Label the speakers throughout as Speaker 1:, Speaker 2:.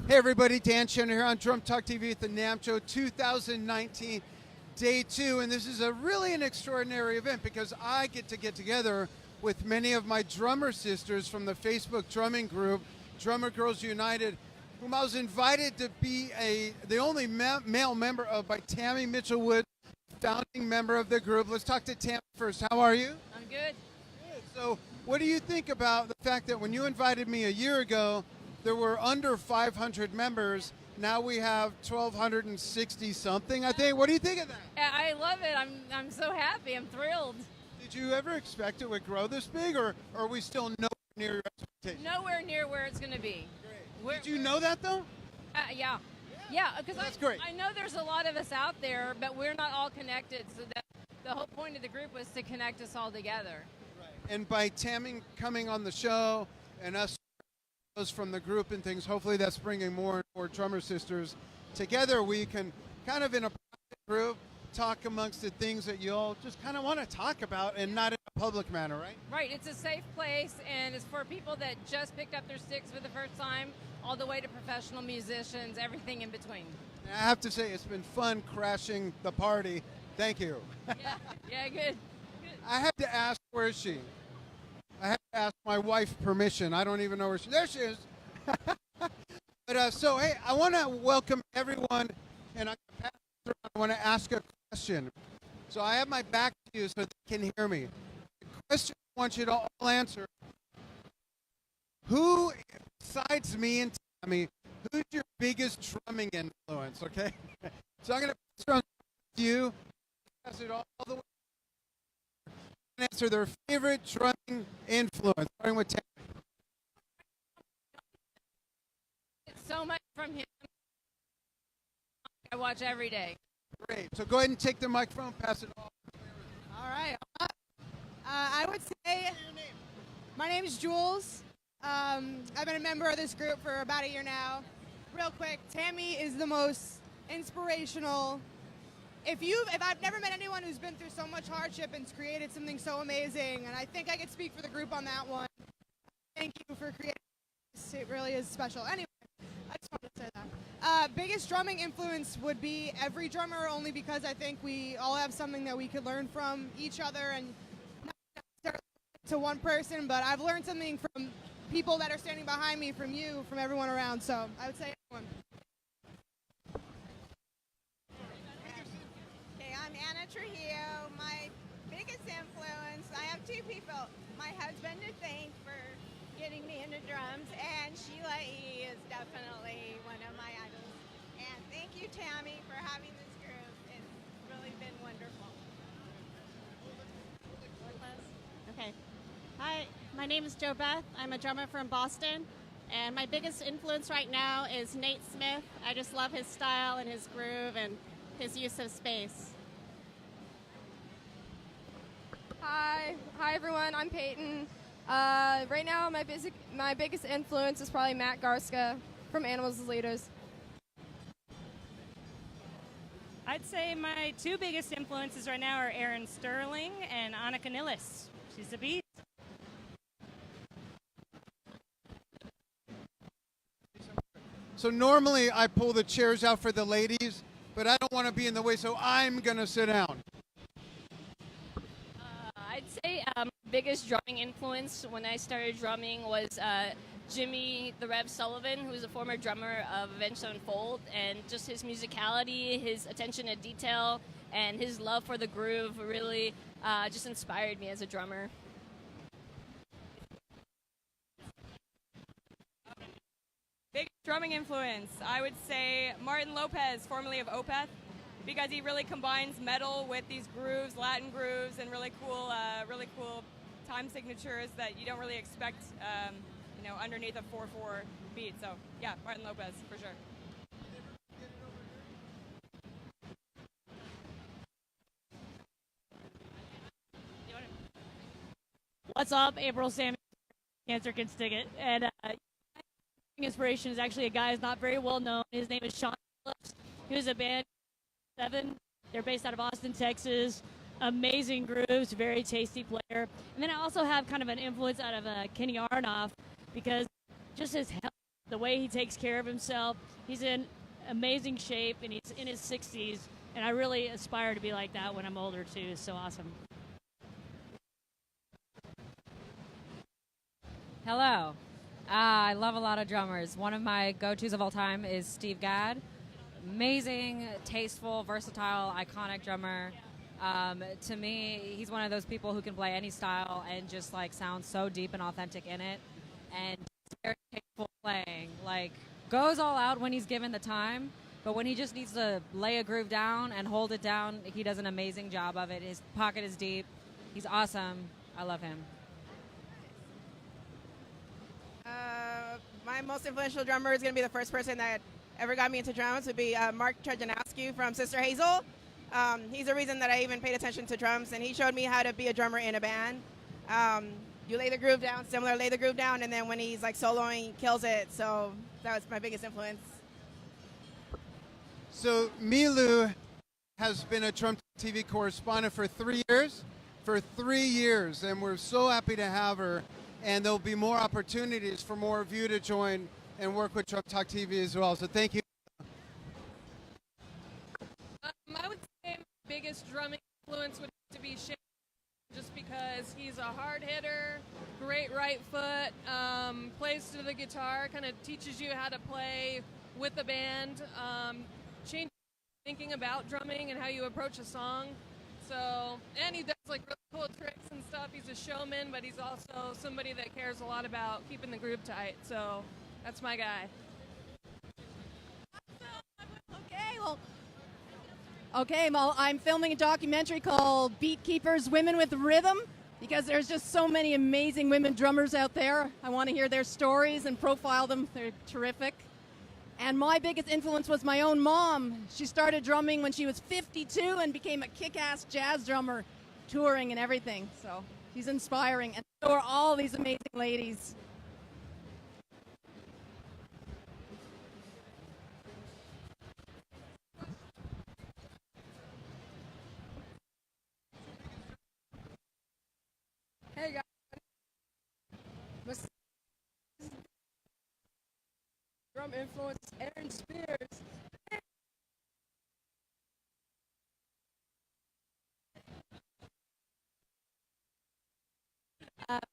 Speaker 1: Hey everybody, Dan Shinder here on Drum Talk TV at the NAMM Show 2019, Day 2, and this is really an extraordinary event because I get together with many of my drummer sisters from the Facebook drumming group, Drummergirls United, whom I was invited to be the only male member of by Tammy Mitchell-Wood, founding member of the group. Let's talk to Tammy first. How are you?
Speaker 2: I'm good.
Speaker 1: Good. So what do you think about the fact that when you invited me a year ago, there were under 500 members. Now we have 1,260 something, I think. What do you think of that?
Speaker 2: I love it. I'm so happy. I'm thrilled.
Speaker 1: Did you ever expect it would grow this big, or are we still nowhere near your expectations?
Speaker 2: Nowhere near where it's going to be.
Speaker 1: Great. Did you know that, though?
Speaker 2: Yeah. Yeah, because
Speaker 1: I
Speaker 2: know there's a lot of us out there, but we're not all connected. So that the whole point of the group was to connect us all together.
Speaker 1: Right. And by Tammy coming on the show and us from the group and things, hopefully that's bringing more and more drummer sisters together. We can kind of in a private group talk amongst the things that you all just kind of want to talk about and not in a public manner, right?
Speaker 2: Right. It's a safe place, and it's for people that just picked up their sticks for the first time, all the way to professional musicians, everything in between.
Speaker 1: And I have to say, it's been fun crashing the party. Thank you.
Speaker 2: Yeah, good.
Speaker 1: I had to ask, where is she? I had to ask my wife permission. I don't even know where she is. There she is. But so, hey, I want to welcome everyone, and I'm gonna pass it around. I want to ask a question. So I have my back to you so they can hear me. The question I want you to all answer: who, besides me and Tammy, who's your biggest drumming influence? Okay. So I'm going to pass it around to you. Pass it all the way. Answer their favorite drumming influence, starting with Tammy.
Speaker 2: It's so much from him. I watch every day.
Speaker 1: Great. So go ahead and take the microphone, pass it off.
Speaker 3: All right. I would say my name is Jules. I've been a member of this group for about a year now. Real quick, Tammy is the most inspirational. If I've never met anyone who's been through so much hardship and created something so amazing, and I think I could speak for the group on that one. Thank you for creating this. It really is special. Anyway, I just wanted to say that. Biggest drumming influence would be every drummer, only because I think we all have something that we could learn from each other, and not necessarily to one person, but I've learned something from people that are standing behind me, from you, from everyone around. So I would say everyone.
Speaker 4: I'm Anna Trujillo. My biggest influence, I have two people. My husband to thank for getting me into drums, and Sheila E. is definitely one of my idols. And thank you, Tammy, for having this group. It's really been wonderful.
Speaker 5: Okay. Hi, my name is Jo Beth. I'm a drummer from Boston, and my biggest influence right now is Nate Smith. I just love his style and his groove and his use of space.
Speaker 6: Hi everyone, I'm Peyton. Right now my biggest influence is probably Matt Garska from Animals as Leaders.
Speaker 7: I'd say my two biggest influences right now are Erin Sterling and Annika Nilles. She's a beast.
Speaker 1: So normally I pull the chairs out for the ladies, but I don't want to be in the way, so I'm going to sit down.
Speaker 2: I'd say biggest drumming influence when I started drumming was Jimmy the Rev Sullivan, who was a former drummer of Avenged Sevenfold, and just his musicality, his attention to detail, and his love for the groove really just inspired me as a drummer.
Speaker 8: Biggest drumming influence, I would say Martin Lopez, formerly of Opeth, because he really combines metal with these grooves, Latin grooves, and really cool time signatures that you don't really expect, underneath a 4/4 beat. So yeah, Martin Lopez for sure.
Speaker 7: What's up, April Samuels? Cancer Can Stick It. And inspiration is actually a guy who's not very well known. His name is Sean Phillips. He was a band 7. They're based out of Austin, Texas. Amazing grooves, very tasty player. And then I also have kind of an influence out of Kenny Aronoff, because just his the way he takes care of himself. He's in amazing shape, and he's in his 60s, and I really aspire to be like that when I'm older, too. It's so awesome.
Speaker 9: Hello. I love a lot of drummers. One of my go-tos of all time is Steve Gadd. Amazing, tasteful, versatile, iconic drummer. To me, he's one of those people who can play any style and just like sound so deep and authentic in it, and very capable playing. Like, goes all out when he's given the time, but when he just needs to lay a groove down and hold it down, he does an amazing job of it. His pocket is deep. He's awesome. I love him.
Speaker 10: My most influential drummer is going to be the first person that ever got me into drums would be Mark Trejanowski from Sister Hazel. He's the reason that I even paid attention to drums, and he showed me how to be a drummer in a band. You lay the groove down, lay the groove down, and then when he's like soloing, he kills it. So that was my biggest influence.
Speaker 1: So Milu has been a Drum TV correspondent for 3 years. For 3 years, and we're so happy to have her. And there'll be more opportunities for more of you to join and work with Drum Talk TV as well. So thank you.
Speaker 11: I would say my biggest drumming influence would have to be Shane, just because he's a hard hitter, great right foot, plays to the guitar, kind of teaches you how to play with the band, changes thinking about drumming and how you approach a song. So, and he does like really cool tricks and stuff. He's a showman, but he's also somebody that cares a lot about keeping the groove tight. So that's my guy.
Speaker 12: Okay, well, I'm filming a documentary called Beat Keepers, Women with Rhythm, because there's just so many amazing women drummers out there. I want to hear their stories and profile them. They're terrific. And my biggest influence was my own mom. She started drumming when she was 52 and became a kick-ass jazz drummer, touring and everything. So she's inspiring, and so are all these amazing ladies.
Speaker 11: Hey guys. Drum influence Aaron Spears.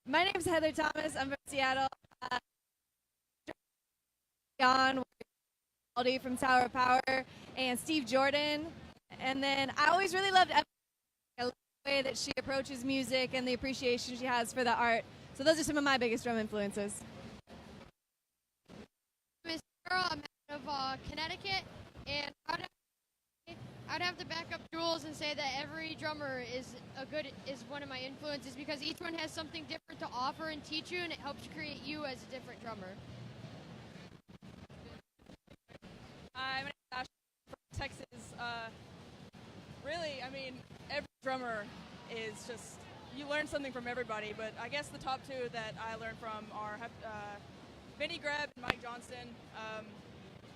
Speaker 13: My name's Heather Thomas. I'm from Seattle. John from Tower of Power and Steve Jordan. And then I always really loved the way that she approaches music and the appreciation she has for the art. So those are some of my biggest drum influences.
Speaker 14: I'm out of Connecticut, and I'd have to back up Jules and say that every drummer is one of my influences, because each one has something different to offer and teach you, and it helps create you as a different drummer.
Speaker 8: My name is Ash from Texas. Really, I mean, every drummer is just, you learn something from everybody, but I guess the top two that I learned from are Vinny Greb and Mike Johnston.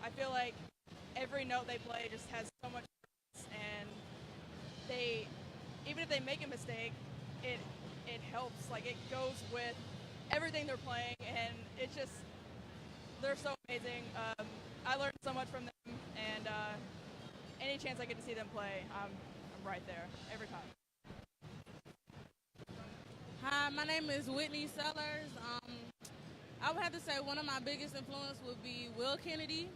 Speaker 8: I feel like every note they play just has so much purpose, and even if they make a mistake, it helps. Like, it goes with everything they're playing, and it just, they're so amazing. I learned so much from them, and any chance I get to see them play, I'm right there every time.
Speaker 15: Hi, my name is Whitney Sellers. I would have to say one of my biggest influence would be Will Kennedy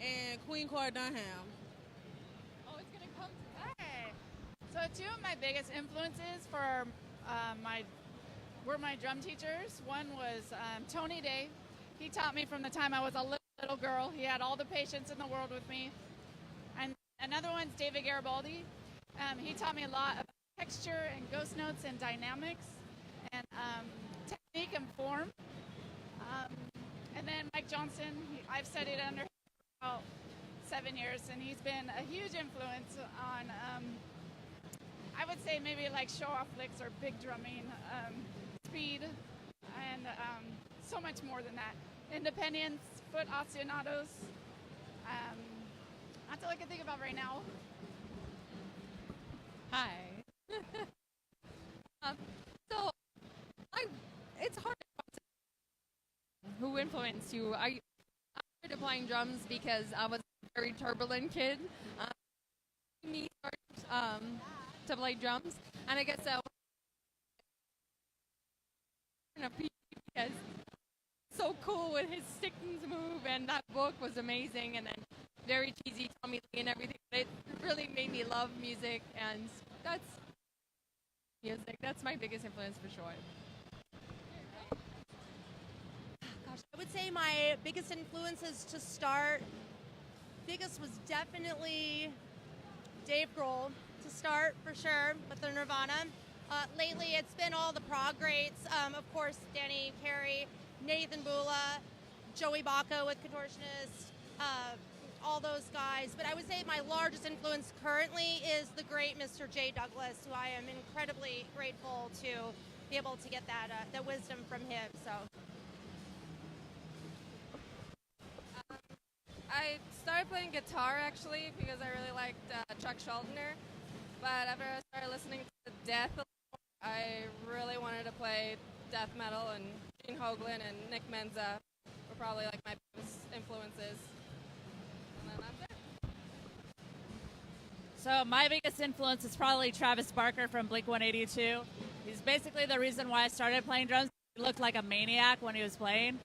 Speaker 15: and Queen Cora Dunham.
Speaker 16: Oh, it's gonna come to hey. So two of my biggest influences for were my drum teachers. One was Tony Day. He taught me from the time I was a little girl. He had all the patience in the world with me. And another one's David Garibaldi. He taught me a lot about texture and ghost notes and dynamics and technique and form. And then Mike Johnson, I've studied under him for about 7 years, and he's been a huge influence on, I would say maybe like show-off licks or big drumming, speed, and so much more than that. Independence, foot ostinatos. That's all I can think about right now.
Speaker 17: Hi. It's hard to who influenced you. started playing drums because I was a very turbulent kid. Me started to play drums, and I guess because so cool with his stickings move, and that book was amazing, and then very cheesy Tommy Lee and everything. But it really made me love music, and that's music. That's my biggest influence for sure.
Speaker 18: Gosh, I would say my biggest influences to start, biggest was definitely Dave Grohl to start for sure with the Nirvana. Lately, it's been all the prog greats. Of course, Danny Carey, Nathan Bula, Joey Baca with Contortionist, all those guys. But I would say my largest influence currently is the great Mr. Jay Douglas, who I am incredibly grateful to be able to get that wisdom from him. So.
Speaker 17: I started playing guitar actually because I really liked Chuck Schuldiner, but after I started listening to Death, I really wanted to play death metal, and Gene Hoglan and Nick Menza were probably like my biggest influences. And then that's it.
Speaker 7: So my biggest influence is probably Travis Barker from Blink-182. He's basically the reason why I started playing drums. He looked like a maniac when he was playing.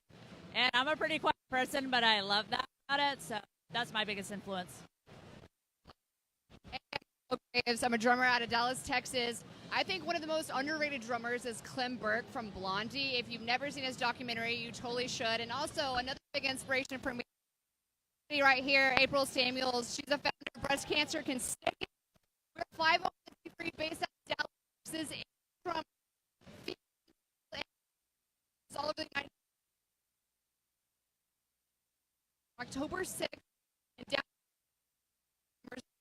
Speaker 7: And I'm a pretty quiet person, but I love that about it, so that's my biggest influence.
Speaker 19: I'm a drummer out of Dallas, Texas. I think one of the most underrated drummers is Clem Burke from Blondie. If you've never seen his documentary, you totally should. And also another big inspiration for me right here, April Samuels. She's a founder of Breast Cancer Can Stick It. We're 501c3 based out of Dallas, Texas. From all over the United States. October 6th in Dallas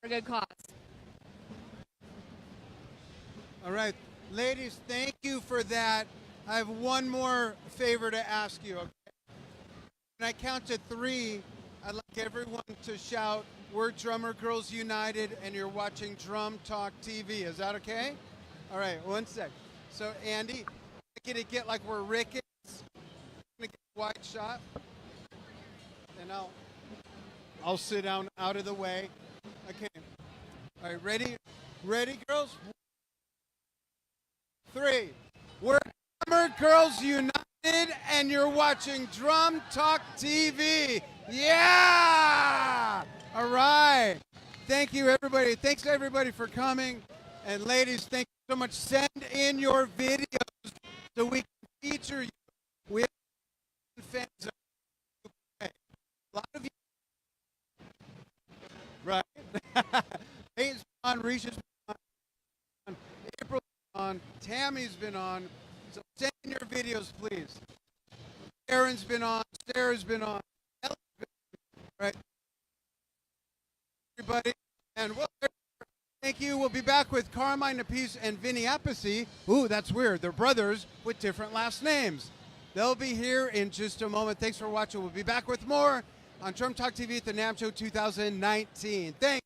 Speaker 19: for a good cause.
Speaker 1: All right, ladies, thank you for that. I have one more favor to ask you, okay? When I count to 3, I'd like everyone to shout, "We're Drummergirls United," and you're watching Drum Talk TV. Is that okay? All right, one sec. So, Andy, get it like we're Ricketts. I'm gonna get a wide shot. And I'll sit down out of the way. Okay. All right, ready? Ready, girls? 3. We're Drummergirls United, and you're watching Drum Talk TV. Yeah! All right. Thank you, everybody. Thanks to everybody for coming. And ladies, thank you so much. Send in your videos so we can feature you. We have fans. A lot of you. Right. Hayes on, Risha's on, April's on, Tammy's been on. So send in your videos, please. Aaron's been on, Sarah's been on, Ellie's been on. Right. Everybody. And thank you. We'll be back with Carmine Appice and Vinny Appice. Ooh, that's weird. They're brothers with different last names. They'll be here in just a moment. Thanks for watching. We'll be back with more on Drum Talk TV at the NAMM Show 2019. Thanks.